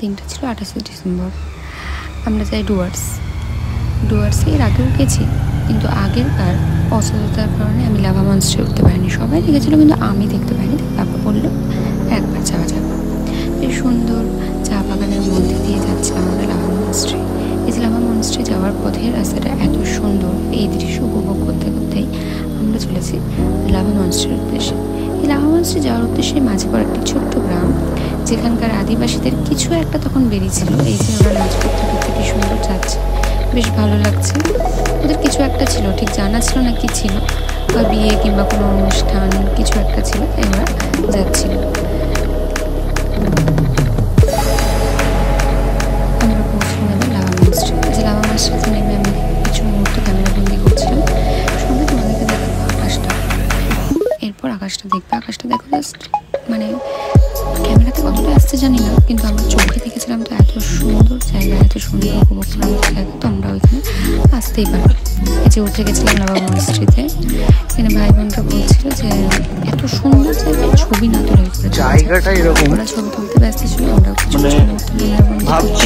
দিনটা ছিল 28শে ডিসেম্বর। আমরা যাই ডুয়ার্সে এর আগেও গেছি, কিন্তু আগেরবার অসুস্থতার কারণে আমি লাভা মনস্টারে উঠতে পারিনি। সবাই দেখেছিল কিন্তু আমি দেখতে পাইনি। বাবা বললো একবার যাওয়া যাবে। এই সুন্দর চা বাগানের মধ্যে দিয়ে যাচ্ছিলাম আমরা লাভা মনস্টারে। এই যে লাভা মনস্টারে যাওয়ার পথে রাস্তাটা এত সুন্দর, এই দৃশ্য উপভোগ করতে করতেই আমরা চলেছি লাভা মনস্টারের উদ্দেশ্যে। এই লাভা মনস্টারে যাওয়ার উদ্দেশ্যে মাঝে পর একটি ছোট্ট গ্রাম, যেখানকার আদিবাসীদের কিছু একটা তখন বেরিয়েছিল। এই যে ওরা নাচ করতে করতে কি সুন্দর যাচ্ছে, বেশ ভালো লাগছে। ওদের কিছু একটা ছিল, ঠিক জানা ছিল না কি ছিল, বা বিয়ে কিংবা কোনো অনুষ্ঠান কিছু একটা ছিল, এবার যাচ্ছিল। আমরা পৌঁছে নেবে লাভা মনস্টারে। যে লাভা মনস্টারে নেমে আমি কিছু মুহূর্ত ক্যামেরা বন্দি করছিলাম। সঙ্গে তোমাদেরকে দেখাবো আকাশটা। এরপর আকাশটা দেখবে, আকাশটা দেখো জাস্ট, মানে ক্যামেরাতে কতটা আসছে জানি না, কিন্তু আমরা চোখে দেখেছিলাম তো এত সুন্দর জায়গা, এত সুন্দর উপভোগ করার জায়গা, তো আমরা ওইখানে আসতেই পারি। এই যে উঠে গেছিলাম লাভা মনস্টারেতে। এখানে ভাই বোনরা বলছিল যে এত সুন্দর জায়গায় ছবি না তুলে জায়গাটা এরকম, ওরা ছবি তুলতে ব্যস্ত ছিল। আমরা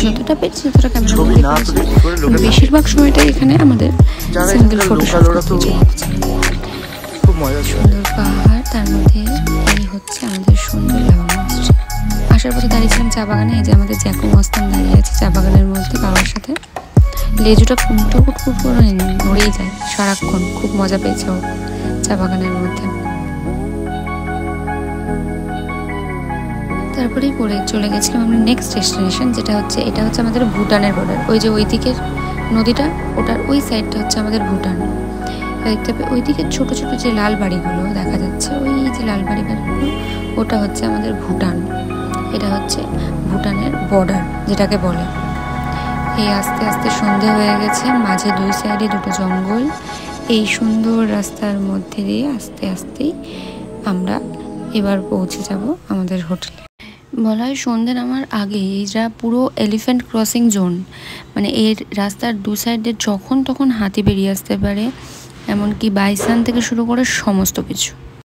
যতটা পেরেছি ততটা ক্যামেরা বন্দি, বেশিরভাগ সময়টাই এখানে আমাদের সিঙ্গেল ফটো শুট করতে হচ্ছে। সুন্দর পাহাড়, তার মধ্যে এই হচ্ছে আমাদের সুন্দর লাভা মনস্টারে। আসার পথে দাঁড়িয়েছিলাম চা বাগানে। এই যে আমাদের জ্যাকো মস্তান দাঁড়িয়ে আছে চা বাগানের মধ্যে বাবার সাথে। লেজুটা কুমটো কুটকুট করে নড়েই যায় সারাক্ষণ, খুব মজা পেয়েছে ও চা বাগানের মধ্যে। তারপরেই চলে গেছিলাম আমরা নেক্সট ডেস্টিনেশন, যেটা হচ্ছে এটা হচ্ছে আমাদের ভুটানের বর্ডার। ওই যে ওই দিকের নদীটা, ওটার ওই সাইডটা হচ্ছে আমাদের ভুটান। দেখতে পাবে ওইদিকে ছোট ছোট যে লাল বাড়িগুলো দেখা যাচ্ছে, ওই যে লাল বাড়িগুলো, ওটা হচ্ছে আমাদের ভুটান। এটা হচ্ছে ভুটানের বর্ডার যেটাকে বলে। এই আস্তে আস্তে সন্ধে হয়ে গেছে, মাঝে দুই সাইডে দুটো জঙ্গল। এই সুন্দর রাস্তার মধ্যে দিয়ে আস্তে আস্তেই আমরা এবার পৌঁছে যাব আমাদের হোটেলে। বলা হয় সন্ধে নামার আগে এইটা পুরো এলিফ্যান্ট ক্রসিং জোন, মানে এর রাস্তার দু সাইডে যখন তখন হাতি বেরিয়ে আসতে পারে, এমনকি বাইসান থেকে শুরু করে সমস্ত কিছু।